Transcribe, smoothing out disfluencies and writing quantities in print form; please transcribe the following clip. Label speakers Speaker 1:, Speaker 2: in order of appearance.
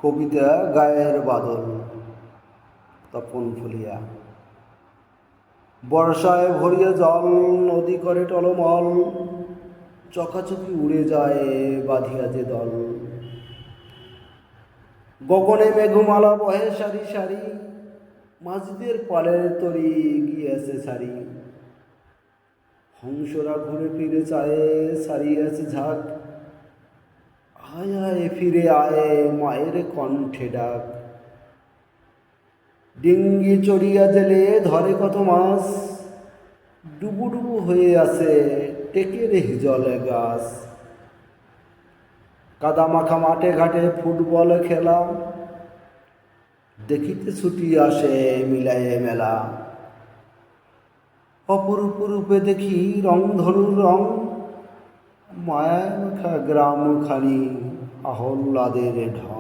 Speaker 1: কবিতা গায়ের বাদল তপন ফুলিয়া। বর্ষায় ভরিয়ে জল নদী করে টলমল, চকাচকি উড়ে যায় বাঁধিয়া যে দল। গগনে মেঘমালা বহে সারি সারি, মাঝিদের পালের তরি গিয়েছে সারি। হংসরা ঘুরে ফিরে চায়ে সারিয়েছে ঝাঁক, আয় আয় ফিরে আয় মায়ের কণ্ঠে ডাক। ডিঙ্গি চড়িয়া জেলে ধরে কত মাছ, ডুবু ডুবু হয়ে আছে টেকের হিজলে গাছ। কাদা মাখা মাঠে ঘাটে ফুটবল খেলা, দেখিতে ছুটি আসে মিলায়ে মেলা। অপরূপ রূপে দেখি রং ধনুর রং, মায়া মাখা গ্রামখানি আহ্লাদের ঢং।